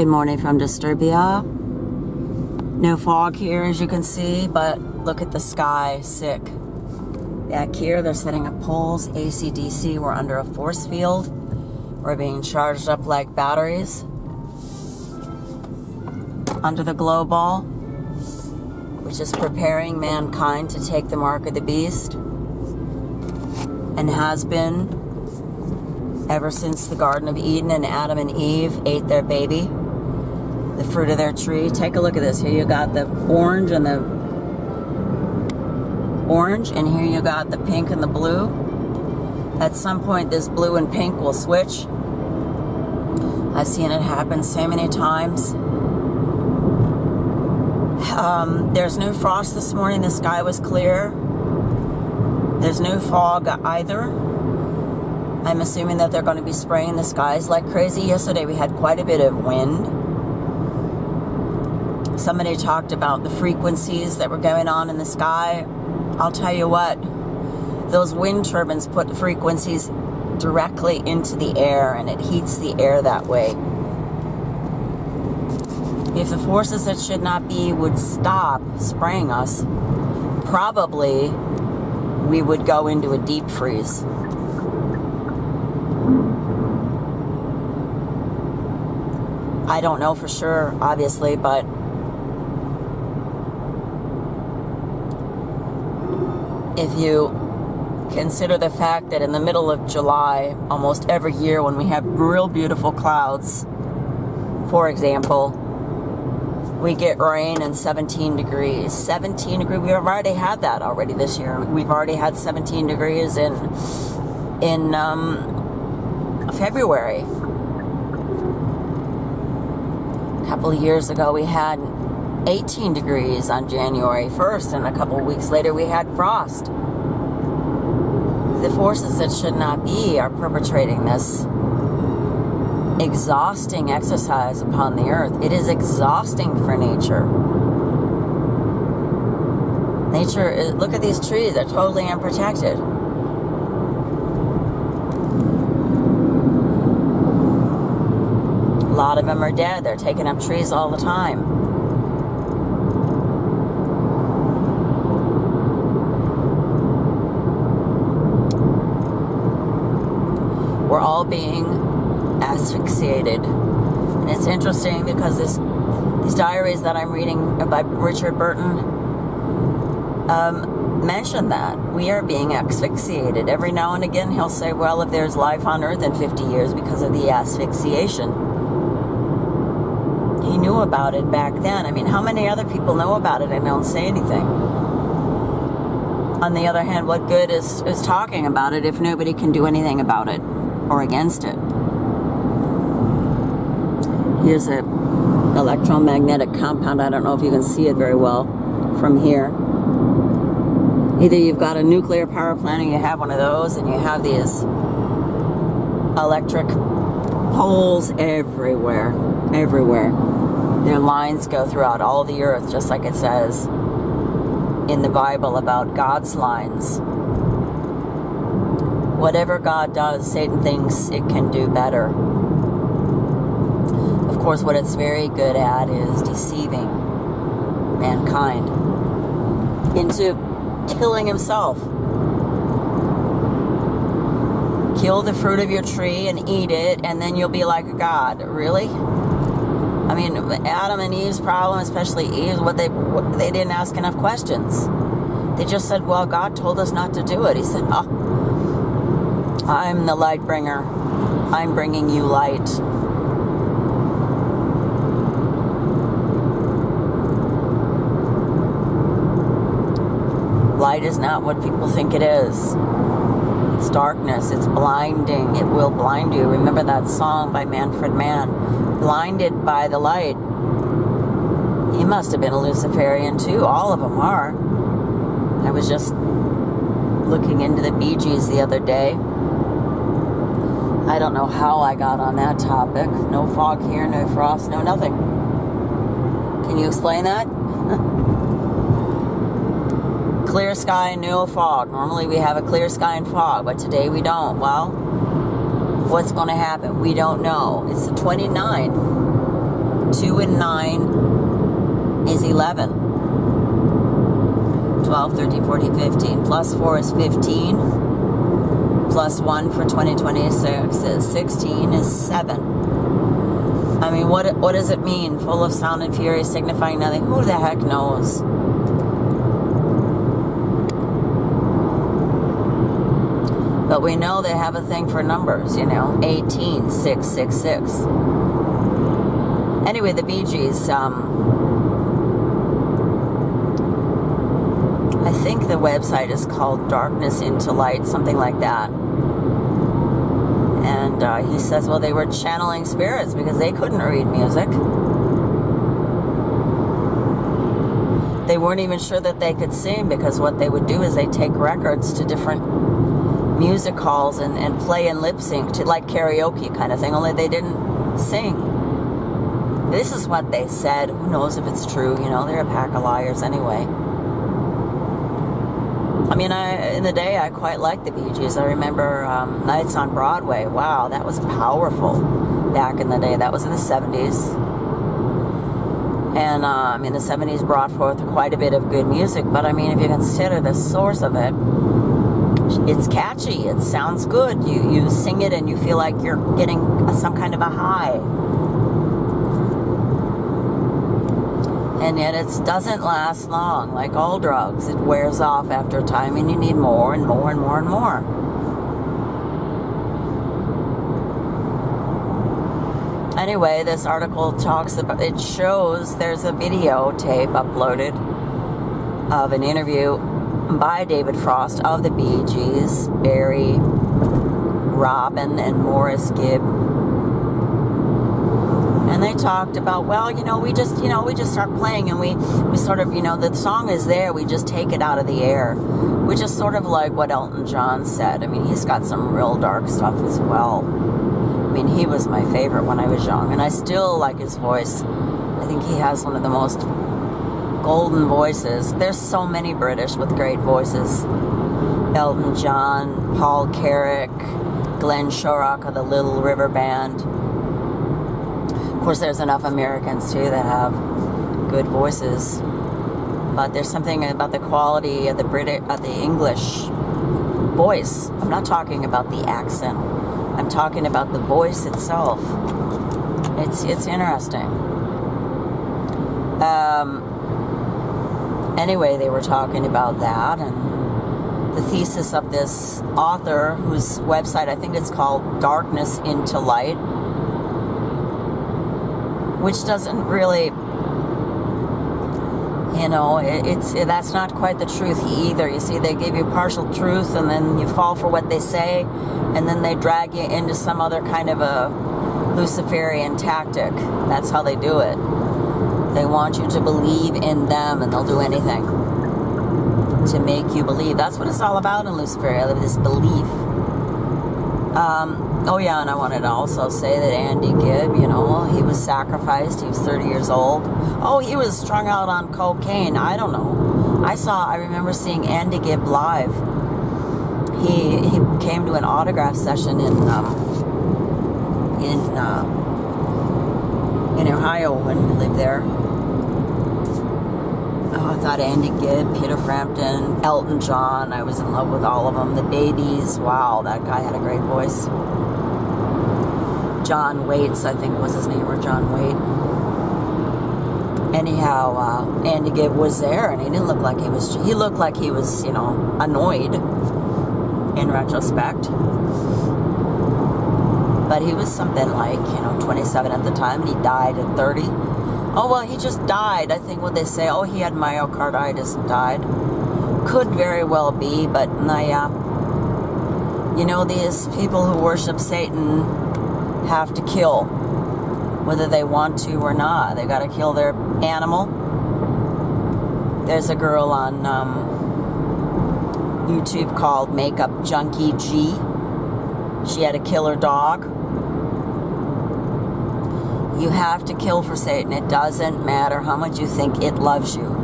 Good morning from Disturbia. No fog here, as you can see, but look at the sky. Sick. Back here, they're setting up poles. AC/DC, we're under a force field. We're being charged up like batteries. Under the glow ball, which is preparing mankind to take the mark of the beast, and has been ever since the Garden of Eden and Adam and Eve ate their baby, the fruit of their tree. Take a look at this. Here you got the orange, and here you got the pink and the blue. At some point, this blue and pink will switch. I've seen it happen so many times. There's no frost this morning. The sky was clear. There's no fog either. I'm assuming that they're going to be spraying the skies like crazy. Yesterday we had quite a bit of wind. Somebody talked about the frequencies that were going on in the sky. I'll tell you what, those wind turbines put frequencies directly into the air, and it heats the air that way. If the forces that should not be would stop spraying us, probably we would go into a deep freeze. I don't know for sure, obviously, but if you consider the fact that in the middle of July, almost every year when we have real beautiful clouds, for example, we get rain and 17 degrees. 17 degrees, we've already had that already this year. We've already had 17 degrees in February. A couple of years ago, we had 18 degrees on January 1st, and a couple of weeks later, we had frost. The forces that should not be are perpetrating this exhausting exercise upon the earth. It is exhausting for nature. Look at these trees, they're totally unprotected. A lot of them are dead. They're taking up trees all the time. We're all being asphyxiated. And it's interesting because these diaries that I'm reading by Richard Burton mention that we are being asphyxiated. Every now and again he'll say, well, if there's life on earth in 50 years because of the asphyxiation. He knew about it back then. I mean, how many other people know about it and don't say anything? On the other hand, what good is talking about it if nobody can do anything about it or against it? Here's an electromagnetic compound. I don't know if you can see it very well from here. Either you've got a nuclear power plant or you have one of those, and you have these electric poles everywhere. Their lines go throughout all the earth, just like it says in the Bible about God's lines. Whatever God does, Satan thinks it can do better. Of course, what it's very good at is deceiving mankind into killing himself. Kill the fruit of your tree and eat it, and then you'll be like a god. Really? I mean, Adam and Eve's problem, especially Eve, they didn't ask enough questions. They just said, well, God told us not to do it. He said, oh, I'm the light bringer. I'm bringing you light. Light is not what people think it is. It's darkness. It's blinding. It will blind you. Remember that song by Manfred Mann, Blinded by the Light. He must have been a Luciferian too. All of them are. I was just looking into the Bee Gees the other day. I don't know how I got on that topic. No fog here, no frost, no nothing. Can you explain that? Clear sky, no fog. Normally we have a clear sky and fog, but today we don't. Well, what's going to happen? We don't know. It's the 29th. 2 and 9 is 11. 12, 13, 14, 15. Plus 4 is 15. Plus 1 for 2026 is 16 is 7. I mean, what does it mean? Full of sound and fury, signifying nothing. Who the heck knows? But we know they have a thing for numbers, 18, 6, 6, 6. Anyway, the Bee Gees, I think the website is called Darkness into Light, something like that. And he says, well, they were channeling spirits because they couldn't read music. They weren't even sure that they could sing, because what they would do is they take records to different music halls and play and lip sync to like karaoke kind of thing, only they didn't sing. This is what they said. Who knows if it's true? They're a pack of liars anyway. I mean, in the day, I quite liked the Bee Gees. I remember Nights on Broadway. Wow, that was powerful back in the day. That was in the 70s. And, the 70s brought forth quite a bit of good music. But, I mean, if you consider the source of it, it's catchy. It sounds good. You sing it and you feel like you're getting some kind of a high. And yet it doesn't last long. Like all drugs, it wears off after a time and you need more and more and more and more. Anyway, this article talks about, it shows there's a videotape uploaded of an interview by David Frost of the Bee Gees, Barry, Robin, and Morris Gibb. And they talked about, well, we just start playing and we sort of, the song is there, we just take it out of the air. Which is sort of like what Elton John said. I mean, he's got some real dark stuff as well. I mean, he was my favorite when I was young, and I still like his voice. I think he has one of the most golden voices. There's so many British with great voices. Elton John, Paul Carrick, Glenn Shorrock of the Little River Band. Of course, there's enough Americans, too, that have good voices. But there's something about the quality of the English voice. I'm not talking about the accent. I'm talking about the voice itself. It's interesting. Anyway, they were talking about that, and the thesis of this author, whose website, I think it's called Darkness into Light, which doesn't really, that's not quite the truth either. You see, they give you partial truth, and then you fall for what they say, and then they drag you into some other kind of a Luciferian tactic. That's how they do it. They want you to believe in them, and they'll do anything to make you believe. That's what it's all about in Lucifer, this belief. Oh yeah, and I wanted to also say that Andy Gibb, he was sacrificed. He was 30 years old. Oh, he was strung out on cocaine. I don't know. I remember seeing Andy Gibb live. He came to an autograph session in Ohio when we lived there. Oh, I thought Andy Gibb, Peter Frampton, Elton John. I was in love with all of them. The Babies. Wow, that guy had a great voice. John Waits, I think was his name, or John Waite. Anyhow, Andy Gibb was there, and he didn't look like he was. He looked like he was, annoyed in retrospect. But he was something like, 27 at the time, and he died at 30. Oh, well, he just died. I think when they say, oh, he had myocarditis and died. Could very well be, but these people who worship Satan have to kill, whether they want to or not. They got to kill their animal. There's a girl on YouTube called Makeup Junkie G. She had to kill her dog. You have to kill for Satan. It doesn't matter how much you think it loves you.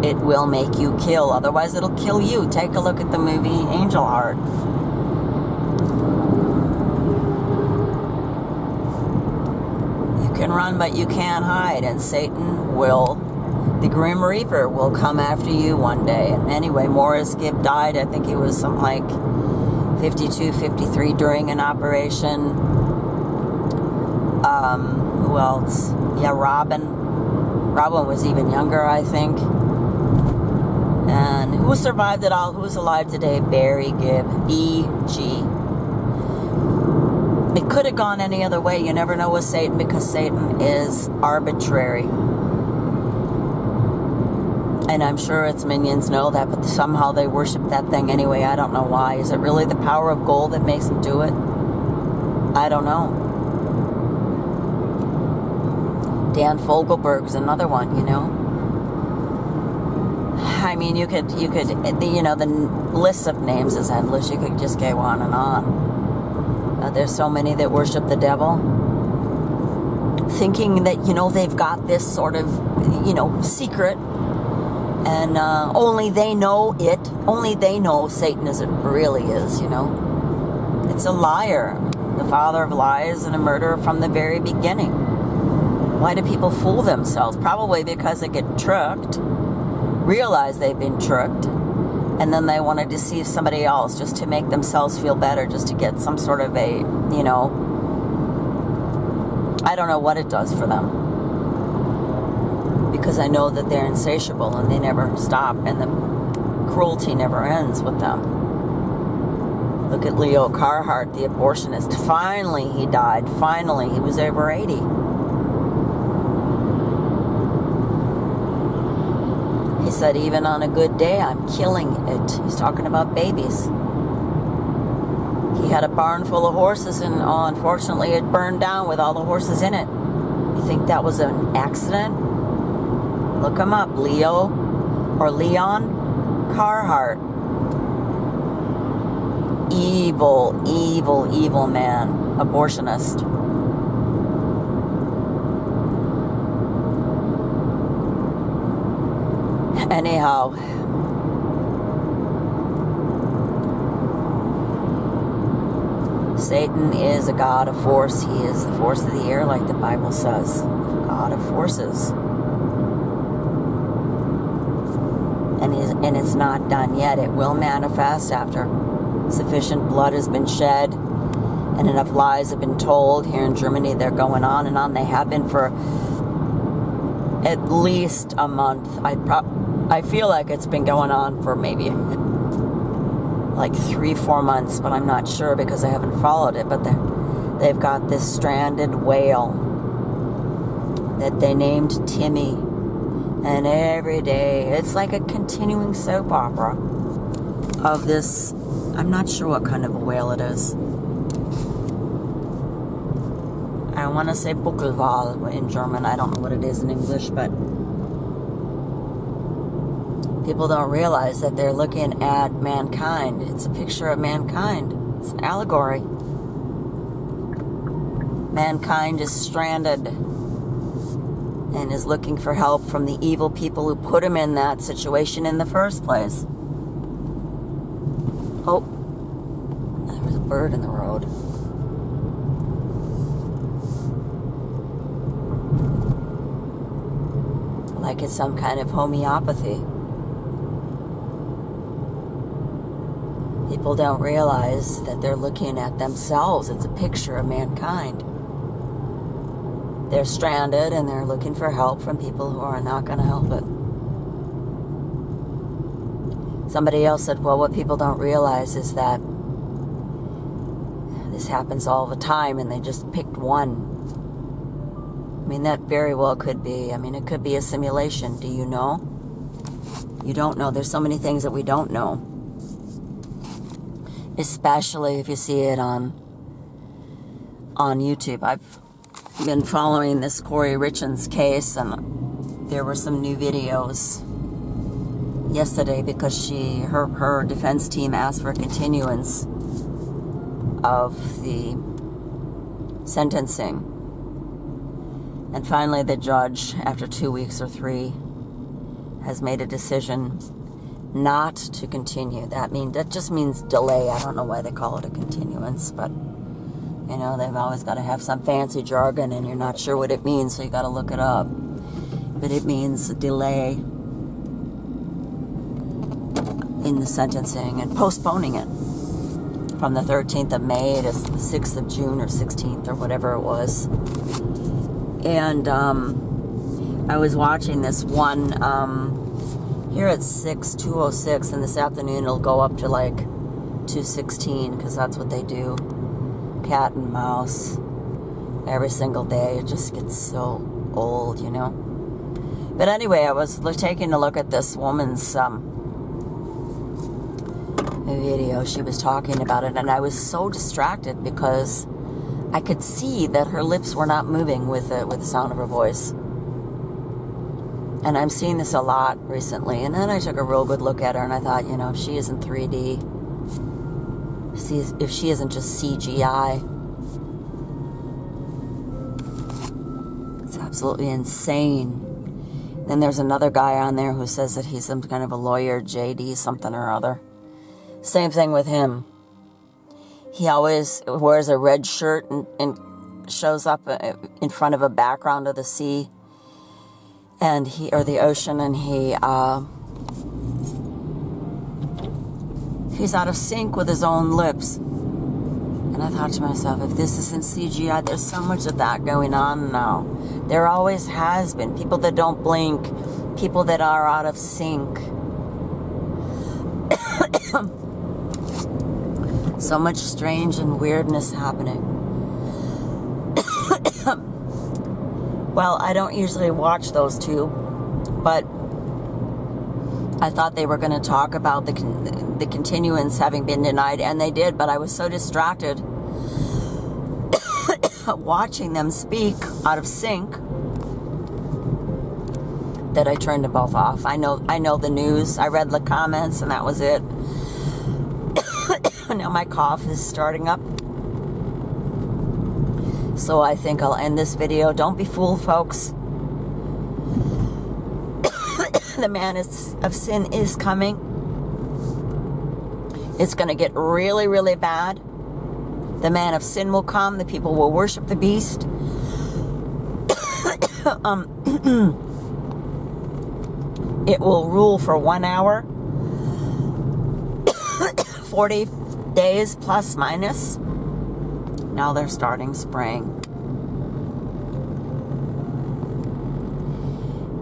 It will make you kill. Otherwise, it'll kill you. Take a look at the movie Angel Heart. can run, but you can't hide. And Satan will, the Grim Reaper, will come after you one day. And anyway, Morris Gibb died. I think he was something like 52, 53 during an operation. Who else? Yeah, Robin. Robin was even younger, I think. And who survived it all? Who's alive today? Barry Gibb. B.G. It could have gone any other way. You never know with Satan, because Satan is arbitrary. And I'm sure its minions know that, but somehow they worship that thing anyway. I don't know why. Is it really the power of gold that makes them do it? I don't know. Dan Fogelberg's another one, you know. I mean, you could, you know, the list of names is endless. You could just go on and on. There's so many that worship the devil, thinking that, you know, they've got this sort of, you know, secret, and only they know it. Only they know Satan as it really is, you know. It's a liar, the father of lies, and a murderer from the very beginning. Why do people fool themselves? Probably because they get tricked, realize they've been tricked, and then they want to deceive somebody else just to make themselves feel better, just to get some sort of a, you know, I don't know what it does for them. Because I know that they're insatiable and they never stop, and the cruelty never ends with them. Look at Leo Carhart, the abortionist. Finally he died. Finally, he was over 80. He said, even on a good day, I'm killing it. He's talking about babies. He had a barn full of horses, and unfortunately it burned down with all the horses in it. You think that was an accident? Look him up, Leo or Leon Carhart. Evil, evil, evil man. Abortionist. Anyhow, Satan is a god of force. He is the force of the air, like the Bible says. God of forces. And it's not done yet. It will manifest after sufficient blood has been shed and enough lies have been told. Here in Germany, they're going on and on. They have been for at least a month. I feel like it's been going on for maybe like 3-4 months, but I'm not sure because I haven't followed it. But they've got this stranded whale that they named Timmy. And every day, it's like a continuing soap opera of this. I'm not sure what kind of a whale it is. I want to say Buckelwal in German. I don't know what it is in English, but people don't realize that they're looking at mankind. It's a picture of mankind. It's an allegory. Mankind is stranded and is looking for help from the evil people who put him in that situation in the first place. Oh, there was a bird in the road. Like it's some kind of homeopathy. People don't realize that they're looking at themselves. It's a picture of mankind. They're stranded and they're looking for help from people who are not going to help it. Somebody else said, well, what people don't realize is that this happens all the time and they just picked one. I mean, that very well could be. I mean, it could be a simulation. Do you know? You don't know. There's so many things that we don't know. Especially if you see it on YouTube. I've been following this Corey Richens case, and there were some new videos yesterday because her defense team asked for a continuance of the sentencing. And finally the judge, after 2 weeks or 3, has made a decision not to continue. That just means delay. I don't know why they call it a continuance, but You know, they've always got to have some fancy jargon and you're not sure what it means, so you got to look it up. But it means delay in the sentencing and postponing it from the 13th of May to the 6th of June or 16th or whatever it was. And I was watching this one here at 2:06, and this afternoon it'll go up to like 2:16 because that's what they do. Cat and mouse every single day. It just gets so old, you know. But anyway, I was taking a look at this woman's video. She was talking about it, and I was so distracted because I could see that her lips were not moving with the sound of her voice. And I'm seeing this a lot recently. And then I took a real good look at her, and I thought, you know, if she isn't 3D, if she isn't just CGI, it's absolutely insane. Then there's another guy on there who says that he's some kind of a lawyer, JD something or other. Same thing with him. He always wears a red shirt and shows up in front of a background of the sea and or the ocean, and he's out of sync with his own lips. And I thought to myself, if this isn't CGI, there's so much of that going on now. There always has been. People that don't blink, people that are out of sync. So much strange and weirdness happening. Well, I don't usually watch those two, but I thought they were going to talk about the continuance having been denied, and they did, but I was so distracted watching them speak out of sync that I turned them both off. I know the news. I read the comments, and that was it. Now my cough is starting up. So I think I'll end this video. Don't be fooled, folks. The man of sin is coming. It's going to get really, really bad. The man of sin will come. The people will worship the beast. It will rule for 1 hour. 40 days plus minus. Now they're starting spring.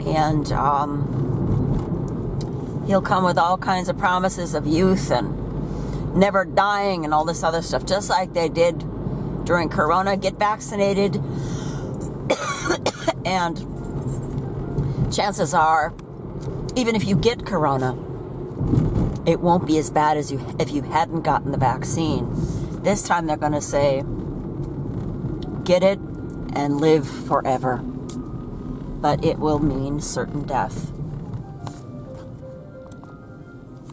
And he'll come with all kinds of promises of youth and never dying and all this other stuff, just like they did during Corona. Get vaccinated, and chances are, even if you get Corona, it won't be as bad as if you hadn't gotten the vaccine. This time they're going to say, get it and live forever. But it will mean certain death.